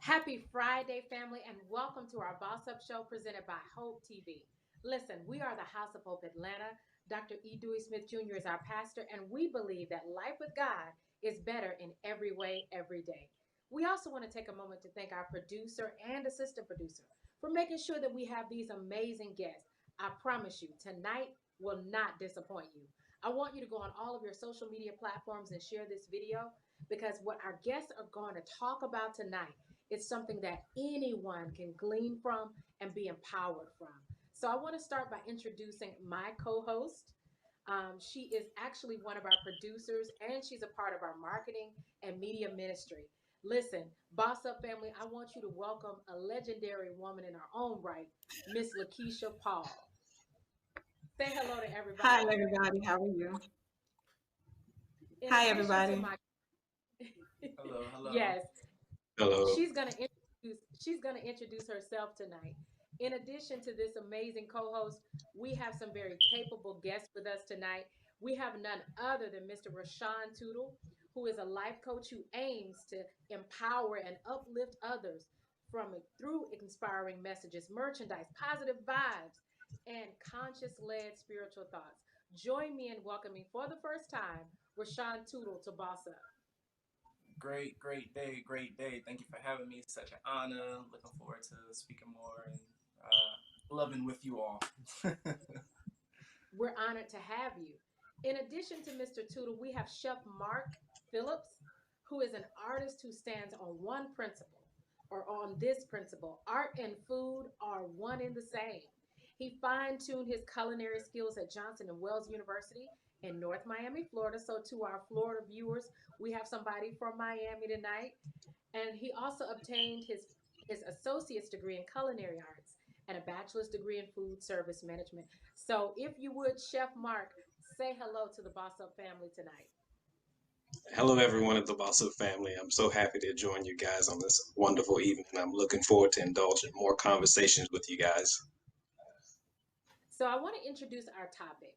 Happy Friday, family, and welcome to our Boss Up Show presented by Hope TV. Listen, we are the House of Hope Atlanta. Dr. E. Dewey Smith Jr. is our pastor, and we believe that life with God is better in every way, every day. We also want to take a moment to thank our producer and assistant producer for making sure that we have these amazing guests. I promise you, tonight will not disappoint you. I want you to go on all of your social media platforms and share this video because what our guests are going to talk about tonight, it's something that anyone can glean from and be empowered from. So I want to start by introducing my co-host. She is actually one of our producers and she's a part of our marketing and media ministry. Listen, Boss Up family, I want you to welcome a legendary woman in her own right, Miss Lakeisha Paul. Say hello to Hi, everybody. everybody. How are you? In Hi, addition to everybody. my Hello, hello. yes, Hello. she's gonna introduce herself tonight. In addition to this amazing co-host, we have some very capable guests with us tonight. We have none other than Mr. Rashawn Tootle, who is a life coach who aims to empower and uplift others from through inspiring messages, merchandise, positive vibes, and conscious-led spiritual thoughts. Join me in welcoming for the first time Rashawn Tootle to Boss Up. Great day, great day. Thank you for having me. Such an honor. Looking forward to speaking more and loving with you all. We're honored to have you. In addition to Mr. Tootle, we have Chef Mark Phillips, who is an artist who stands on one principle or on this principle: art and food are one in the same. He fine tuned his culinary skills at Johnson and Wales University in North Miami, Florida. So, to our Florida viewers, we have somebody from Miami tonight. And he also obtained his associate's degree in culinary arts and a bachelor's degree in food service management. So, if you would, Chef Mark, say hello to the Boss Up family tonight. Hello, everyone at the Boss Up family. I'm so happy to join you guys on this wonderful evening. I'm looking forward to indulging more conversations with you guys. So, I want to introduce our topic.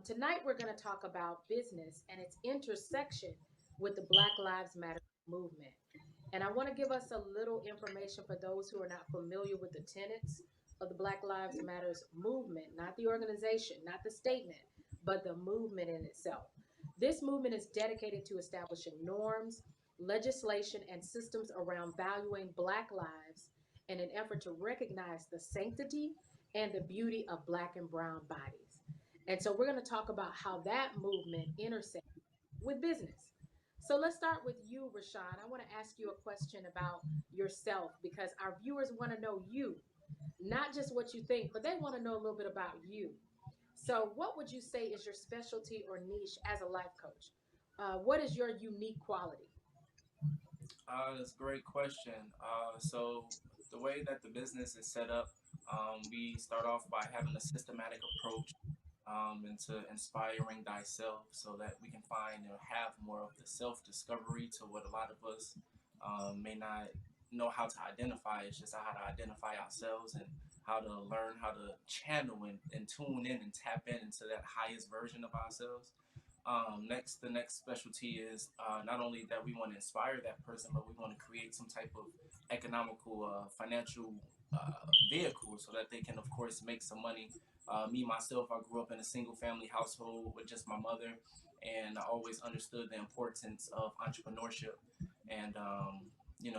Tonight, we're going to talk about business and its intersection with the Black Lives Matter movement. And I want to give us a little information for those who are not familiar with the tenets of the Black Lives Matters movement, not the organization, not the statement, but the movement in itself. This movement is dedicated to establishing norms, legislation, and systems around valuing Black lives in an effort to recognize the sanctity and the beauty of Black and Brown bodies. And so we're going to talk about how that movement intersects with business. So let's start with you, Rashawn. I want to ask you a question about yourself because our viewers want to know you, not just what you think, but they want to know a little bit about you. So, what would you say is your specialty or niche as a life coach? What is your unique quality? That's a great question. So the way that the business is set up, we start off by having a systematic approach into inspiring thyself so that we can find or have more of the self-discovery to what a lot of us may not know how to identify. It's just how to identify ourselves and how to learn how to channel and tune in and tap into that highest version of ourselves. The next specialty is not only that we want to inspire that person, but we want to create some type of economical, financial vehicle so that they can, of course, make some money. Me, myself, I grew up in a single family household with just my mother, and I always understood the importance of entrepreneurship and,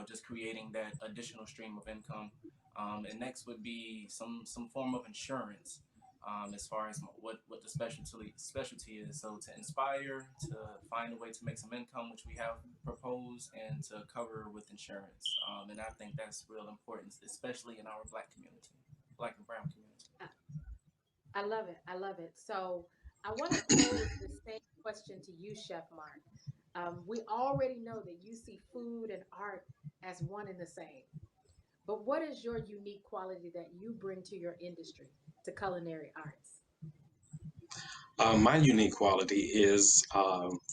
just creating that additional stream of income. And next would be some form of insurance as far as what the specialty is. So to inspire, to find a way to make some income, which we have proposed, and to cover with insurance. And I think that's real important, especially in our Black community, Black and Brown community. I, I love it. I love it. So, I want to pose the same question to you, Chef Mark. We already know that you see food and art as one and the same. But what is your unique quality that you bring to your industry, to culinary arts? My unique quality is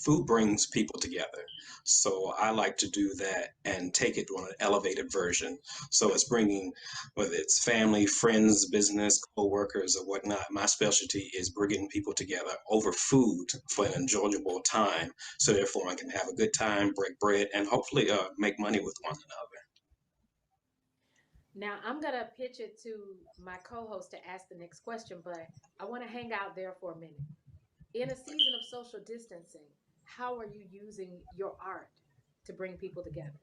food brings people together. So I like to do that and take it on an elevated version. So it's bringing, whether it's family, friends, business, co-workers, or whatnot, my specialty is bringing people together over food for an enjoyable time. So therefore, I can have a good time, break bread, and hopefully make money with one another. Now, I'm going to pitch it to my co host to ask the next question, but I want to hang out there for a minute. In a season of social distancing, how are you using your art to bring people together?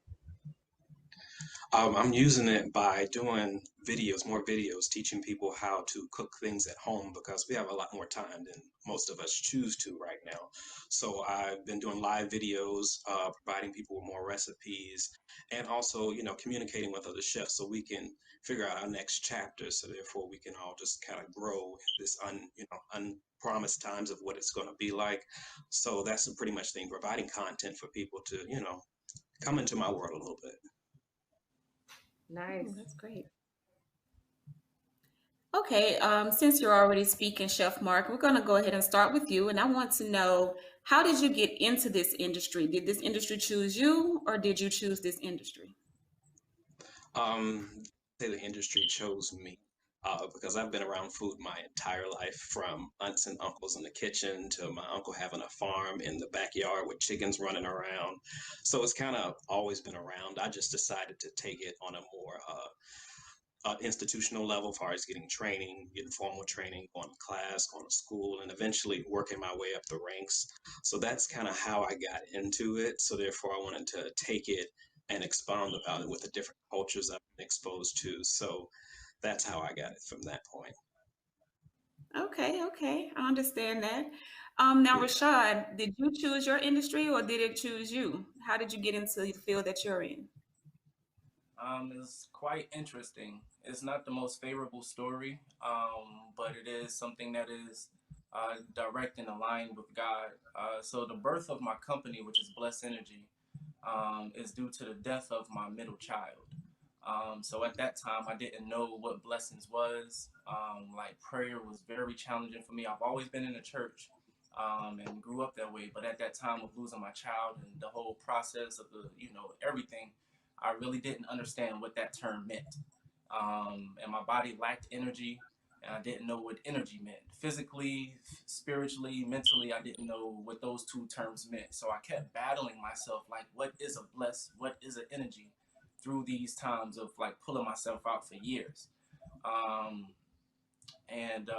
I'm using it by doing videos, more videos, teaching people how to cook things at home because we have a lot more time than most of us choose to right now. So I've been doing live videos, providing people with more recipes, and also, communicating with other chefs so we can figure out our next chapter. So therefore, we can all just kind of grow in this unpromised times of what it's going to be like. So that's pretty much thing, providing content for people to, come into my world a little bit. Oh, Nice. that's great. Okay, since you're already speaking, Chef Mark, we're going to go ahead and start with you. And I want to know, how did you get into this industry? Did this industry choose you, or did you choose this industry? Um, say the industry chose me because I've been around food my entire life, from aunts and uncles in the kitchen to my uncle having a farm in the backyard with chickens running around. So it's kind of always been around. I just decided to take it on a more institutional level, as far as getting training, getting formal training, going to class, going to school, and eventually working my way up the ranks. So that's kind of how I got into it. So therefore, I wanted to take it and expound about it with the different cultures I've been exposed to. So that's how I got it from that point. Okay, okay, I understand that. Now, Yeah. Rashad, did you choose your industry, or did it choose you? How did you get into the field that you're in? It's quite interesting. It's not the most favorable story, but it is something that is direct and aligned with God. So the birth of my company, which is Blessed Energy, is due to the death of my middle child. So at that time, I didn't know what blessings was. Like prayer was very challenging for me. I've always been in the church and grew up that way. But at that time of losing my child and the whole process of everything, I really didn't understand what that term meant. And my body lacked energy, and I didn't know what energy meant. Physically, spiritually, mentally, I didn't know what those two terms meant. So I kept battling myself, like, what is a bless? What is an energy? Through these times of like pulling myself out for years. Um, and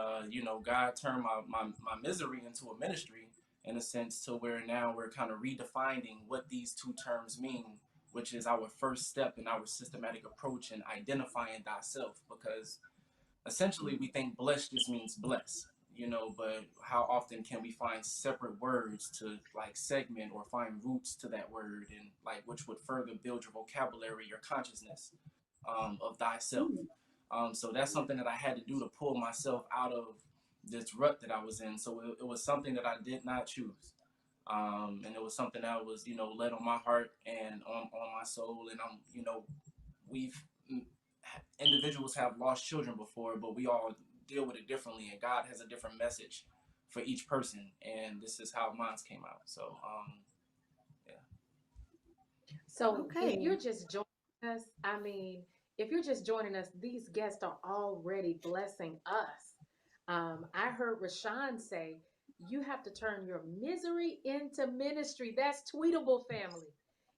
God turned my misery into a ministry in a sense, to where now we're kind of redefining what these two terms mean, which is our first step in our systematic approach in identifying thyself. Because essentially we think bless just means bless, but how often can we find separate words to like segment or find roots to that word, and like which would further build your vocabulary, your consciousness of thyself. Mm, So that's something that I had to do to pull myself out of this rut that I was in. So it was something that I did not choose. And it was something that was, led on my heart and on my soul. And we've individuals have lost children before, but we all deal with it differently. And God has a different message for each person. And this is how mine came out. So, yeah. So if okay. you're just joining us, I mean, if you're just joining us, these guests are already blessing us. I heard Rashawn say, you have to turn your misery into ministry. That's tweetable, family.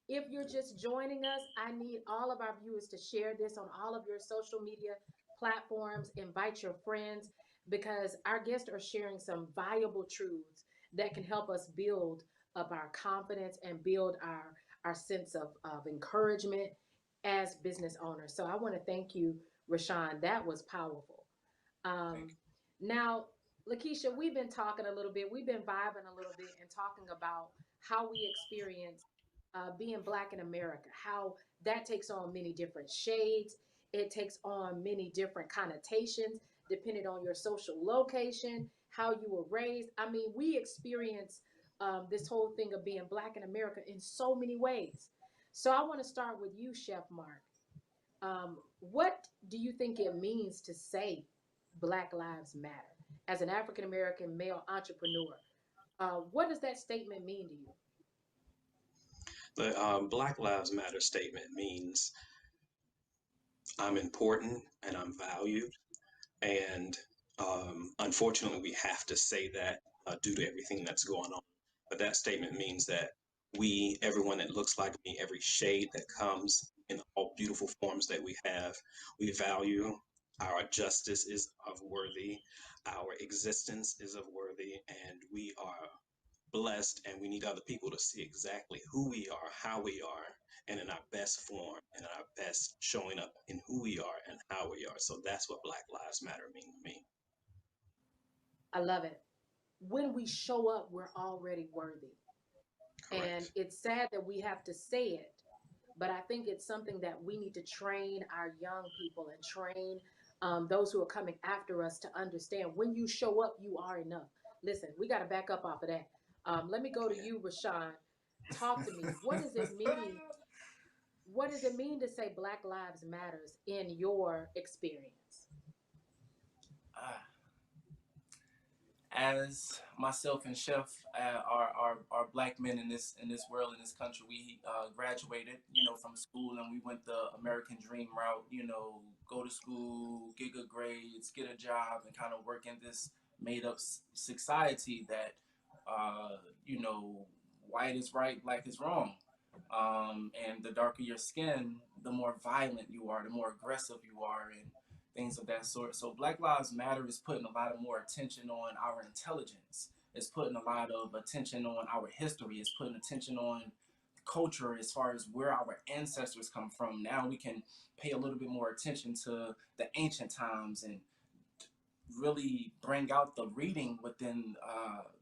If you're just joining us, I need all of our viewers to share this on all of your social media platforms, invite your friends, because our guests are sharing some valuable truths that can help us build up our confidence and build our sense of encouragement as business owners. So I want to thank you, Rashawn. That was powerful. Thank Um, now, Lakeisha, we've been talking a little bit. We've been vibing a little bit and talking about how we experience being Black in America, how that takes on many different shades. It takes on many different connotations depending on your social location, how you were raised. I mean, we experience this whole thing of being Black in America in so many ways. So I want to start with you, Chef Mark. What do you think it means to say Black Lives Matter as an African American male entrepreneur? What does that statement mean to you? The Black Lives Matter statement means I'm important and I'm valued. And unfortunately, we have to say that due to everything that's going on. But that statement means that we, everyone that looks like me, every shade that comes in all beautiful forms that we have, we value. Our justice is of worthy, our existence is of worthy, and we are blessed, and we need other people to see exactly who we are, how we are, and in our best form and our best showing up in who we are and how we are. So that's what Black Lives Matter mean to me. I love it. When we show up, we're already worthy. And Correct. it's sad that we have to say it, but I think it's something that we need to train our young people and train those who are coming after us to understand when you show up, you are enough. Listen, we got to back up off of that. Let me go to Yeah. you, Rashawn. Talk to me. What does it mean? What does it mean to say Black Lives Matters in your experience? Ah, as myself and Chef are black men in this world, in this country, we graduated, from school, and we went the American dream route. Go to school, get good grades, get a job, and kind of work in this made up society that uh, you know white is right, black is wrong. And the darker your skin, the more violent you are, the more aggressive you are, and things of that sort. So Black Lives Matter is putting a lot of more attention on our intelligence. It's putting a lot of attention on our history. It's putting attention on culture as far as where our ancestors come from. Now we can pay a little bit more attention to the ancient times and really bring out the reading within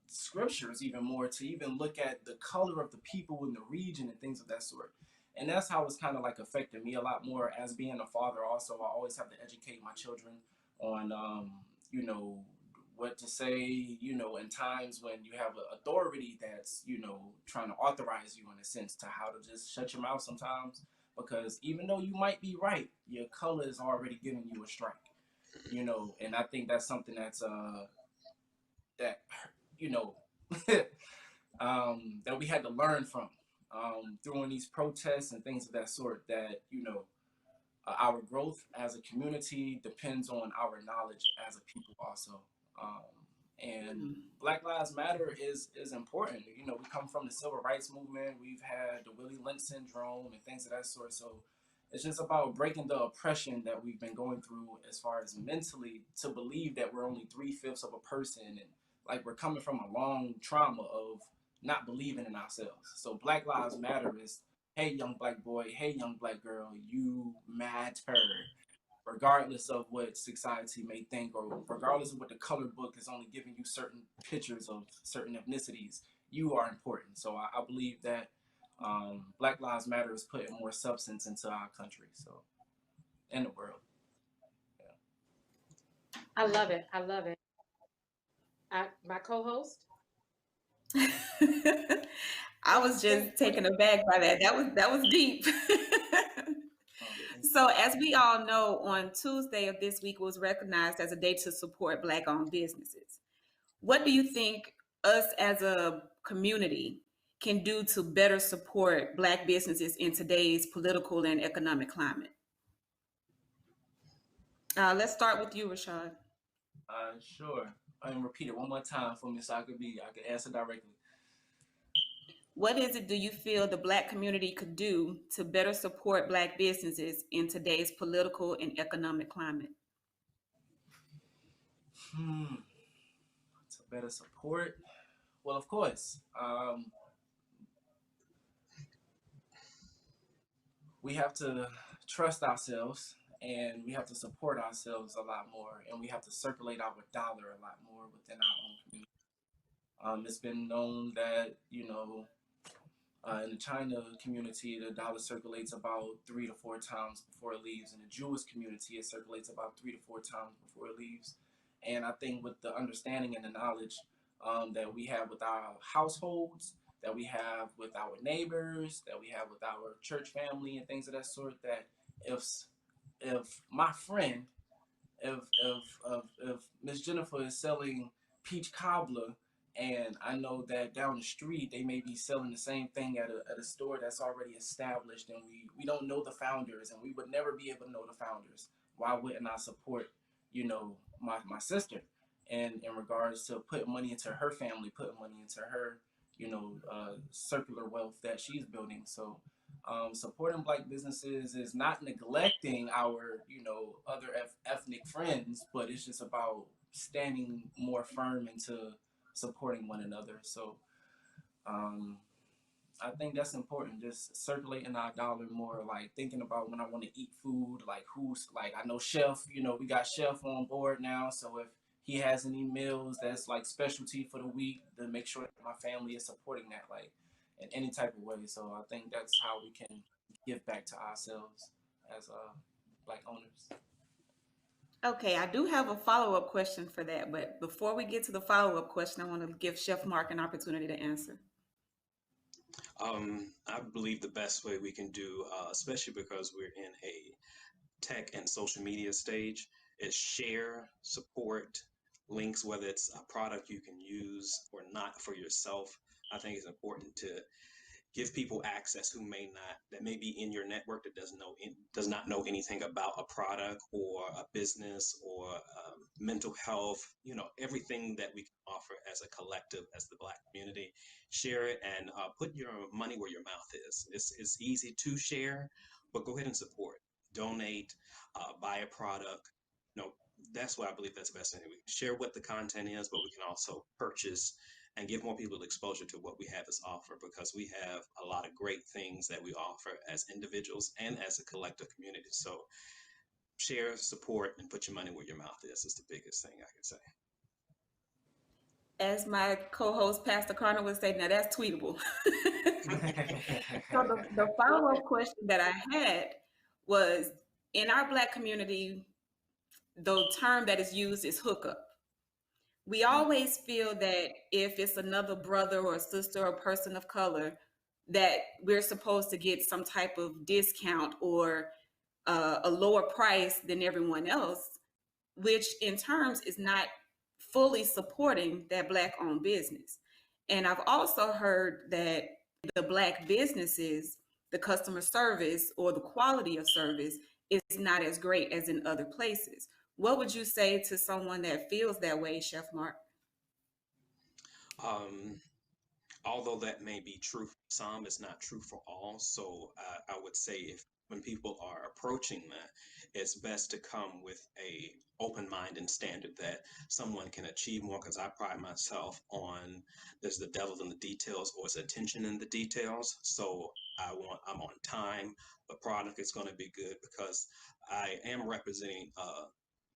scriptures even more, to even look at the color of the people in the region and things of that sort. And that's how it's kind of like affected me a lot more as being a father. Also, I always have to educate my children on, you know, what to say, in times when you have an authority that's, trying to authorize you in a sense, to how to just shut your mouth sometimes. Because even though you might be right, your color is already giving you a strike. And I think that's something that you know that we had to learn from during these protests and things of that sort. That our growth as a community depends on our knowledge as a people also. Um, and Mhm. Black Lives Matter is important. We come from the civil rights movement. We've had the Willie Lynch syndrome and things of that sort. So it's just about breaking the oppression that we've been going through as far as mentally, to believe that we're only three-fifths of a person, and like we're coming from a long trauma of not believing in ourselves. So Black Lives Matter is, hey young black boy, hey young black girl, you matter, regardless of what society may think, or regardless of what the color book is only giving you certain pictures of certain ethnicities. You are important. So I believe that Black Lives Matter is putting more substance into our country, so, in the world. Yeah. I love it. I love it. My co-host. I was just What? taken aback by that. That was deep. Thank you. So, as we all know, on Tuesday of this week was recognized as a day to support Black-owned businesses. What do you think us as a community can do to better support Black businesses in today's political and economic climate? Let's start with you, Rashad. Sure. And repeat it one more time for me so I could answer directly. What is it do you feel the Black community could do to better support Black businesses in today's political and economic climate? Hmm. To better support. Well, of course. We have to trust ourselves, and we have to support ourselves a lot more, and we have to circulate our dollar a lot more within our own community. It's been known that in the China community, the dollar circulates about 3 to 4 times before it leaves. In the Jewish community, it circulates about 3 to 4 times before it leaves. And I think with the understanding and the knowledge that we have with our households, that we have with our neighbors, that we have with our church family, and things of that sort, that if if my friend, if Miss Jennifer is selling peach cobbler, and I know that down the street they may be selling the same thing at a store that's already established, and we don't know the founders, and we would never be able to know the founders. Why wouldn't I support, my sister, and in regards to putting money into her family, putting money into her, circular wealth that she's building. So supporting black businesses is not neglecting our, other ethnic friends, but it's just about standing more firm into supporting one another. So um, I think that's important. Just circulating our dollar more, like thinking about when I want to eat food, like who's like I know Chef, we got Chef on board now. So if he has any meals that's like specialty for the week, to make sure that my family is supporting that, like in any type of way. So I think that's how we can give back to ourselves as black owners. Okay, I do have a follow-up question for that, but before we get to the follow-up question, I want to give Chef Mark an opportunity to answer. I believe the best way we can do, especially because we're in a tech and social media stage, is share, support links, whether it's a product you can use or not for yourself. I think it's important to give people access who may not, that may be in your network, that does not know anything about a product or a business or mental health, everything that we can offer as a collective, as the black community. Share it and put your money where your mouth is. It's easy to share, but go ahead and support, donate, buy a product. That's what I believe that's the best thing. We can share what the content is, but we can also purchase and give more people exposure to what we have as offer, because we have a lot of great things that we offer as individuals and as a collective community. So share, support, and put your money where your mouth is the biggest thing I can say. As my co-host Pastor Carter would say, now that's tweetable. So the follow-up question that I had was, in our black community, the term that is used is hookup. We always feel that if it's another brother or sister or person of color, that we're supposed to get some type of discount or a lower price than everyone else, which in terms is not fully supporting that black owned business. And I've also heard that the black businesses, the customer service or the quality of service is not as great as in other places. What would you say to someone that feels that way, Chef Mark? Um, Although that may be true for some, it's not true for all. So I would say, if when people are approaching that, it's best to come with a open mind and standard that someone can achieve more, because I pride myself on, there's the devil in the details, or it's attention in the details. So I'm on time, the product is going to be good, because I am representing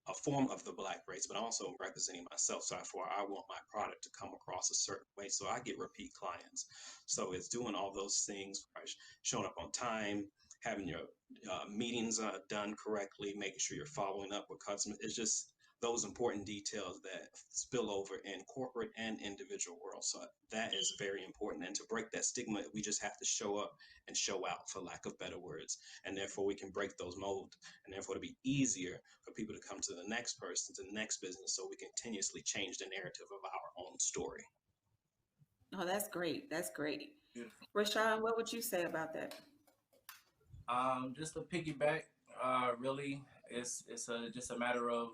a form of the black race, but also representing myself. So therefore, I want my product to come across a certain way, so I get repeat clients. So it's doing all those things, showing up on time, having your meetings done correctly, making sure you're following up with customers. It's just those important details that spill over in corporate and individual world. So that is very important. And to break that stigma, we just have to show up and show out, for lack of better words. And therefore, we can break those molds, and therefore, it'll be easier for people to come to the next person, to the next business, so we continuously change the narrative of our own story. Oh, that's great. That's great. Beautiful. Rashawn, what would you say about that? Just to piggyback, really, it's just a matter of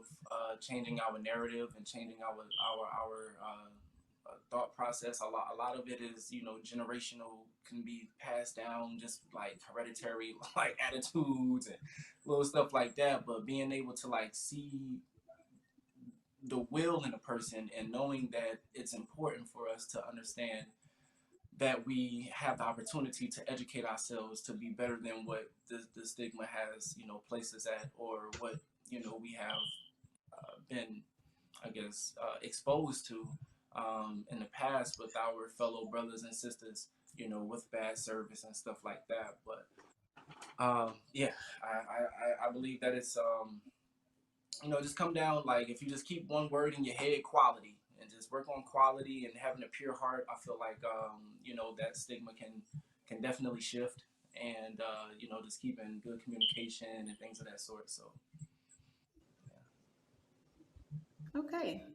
changing our narrative and changing our thought process. A lot of it is, generational, can be passed down, just like hereditary like attitudes and little stuff like that. But being able to like see the will in a person, and knowing that it's important for us to understand that we have the opportunity to educate ourselves to be better than what the stigma has, placed us at, or what, we have been, I guess, exposed to in the past with our fellow brothers and sisters, with bad service and stuff like that. But yeah, I believe that it's just come down, like, if you just keep one word in your head, quality, and just work on quality and having a pure heart. I feel like that stigma can definitely shift, and just keeping good communication and things of that sort. So Okay.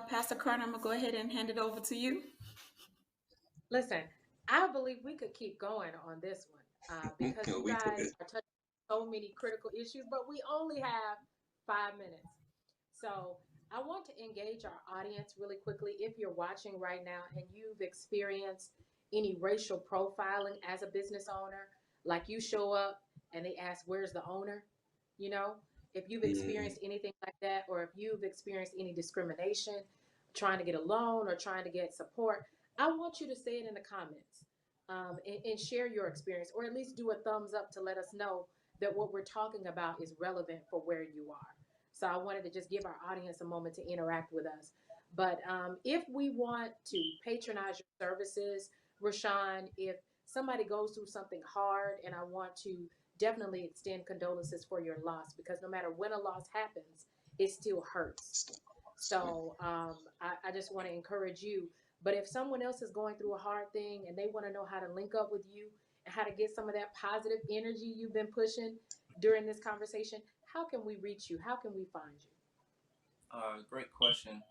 Pastor Carter, I'm going to go ahead and hand it over to you. Listen, I believe we could keep going on this one because you We guys could. are touching so many critical issues, but we only have 5 minutes. So I want to engage our audience really quickly. If you're watching right now and you've experienced any racial profiling as a business owner, like you show up and they ask, where's the owner? You know, if you've experienced anything like that, or if you've experienced any discrimination, trying to get a loan or trying to get support, I want you to say it in the comments and share your experience, or at least do a thumbs up to let us know that what we're talking about is relevant for where you are. So I wanted to just give our audience a moment to interact with us. But if we want to patronize your services, Rashawn, if somebody goes through something hard, and I want to definitely extend condolences for your loss, because no matter when a loss happens, it still hurts. So I just want to encourage you. But if someone else is going through a hard thing and they want to know how to link up with you and how to get some of that positive energy you've been pushing during this conversation, how can we reach you? How can we find you? great question.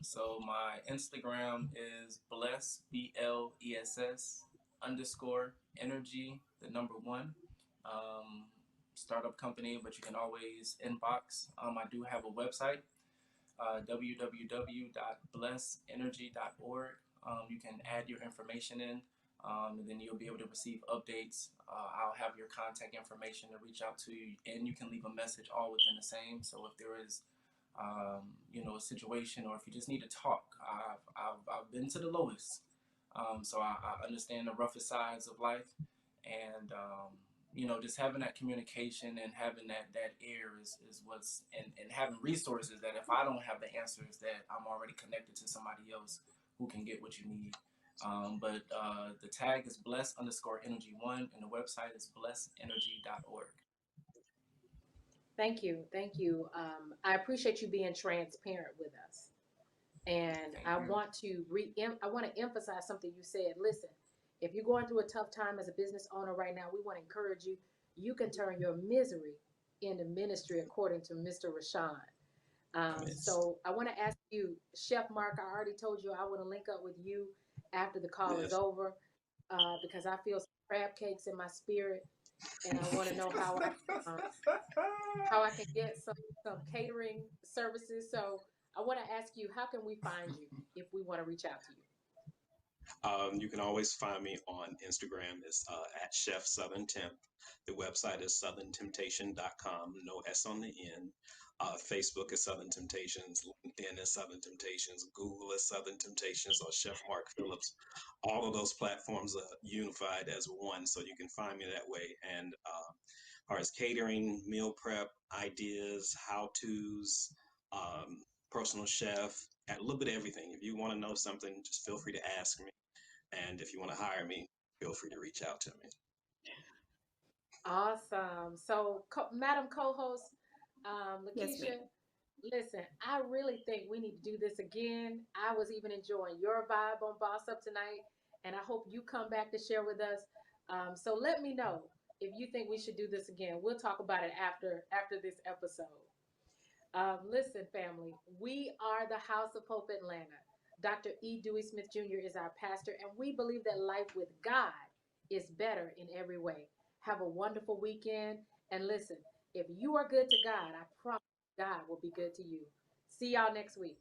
So my Instagram is bless BLESS underscore energy, the number one. Startup company, but you can always inbox. I do have a website, www.blessenergy.org. You can add your information in, and then you'll be able to receive updates. I'll have your contact information to reach out to you, and you can leave a message all within the same. So if there is, a situation, or if you just need to talk, I've been to the lowest. So I understand the roughest sides of life, and just having that communication and having that air is what's, and having resources that if I don't have the answers, that I'm already connected to somebody else who can get what you need. But the tag is bless underscore energy one, and the website is blessenergy.org. Thank you. Thank you. I appreciate you being transparent with us. And Thank I you. want to emphasize something you said. Listen, if you're going through a tough time as a business owner right now, we want to encourage you. You can turn your misery into ministry, according to Mr. Rashawn. So I want to ask you, Chef Mark, I already told you I want to link up with you after the call is Yes. over because I feel some crab cakes in my spirit, and I want to know how I can get some catering services. So I want to ask you, how can we find you if we want to reach out to you? You can always find me on Instagram. It's at Chef Southern Temp. The website is southerntemptation.com. No S on the end. Facebook is Southern Temptations. LinkedIn is Southern Temptations. Google is Southern Temptations or Chef Mark Phillips. All of those platforms are unified as one, so you can find me that way. And as far as catering, meal prep, ideas, how-tos, personal chef, a little bit of everything. If you want to know something, just feel free to ask me. And if you want to hire me, feel free to reach out to me. Awesome. So, Madam Co-host, Yes, ma'am. Lakeisha, listen, I really think we need to do this again. I was even enjoying your vibe on Boss Up tonight, and I hope you come back to share with us. So let me know if you think we should do this again. We'll talk about it after this episode. Listen, family, we are the House of Hope Atlanta. Dr. E. Dewey Smith Jr. is our pastor, and we believe that life with God is better in every way. Have a wonderful weekend. And listen, if you are good to God, I promise God will be good to you. See y'all next week.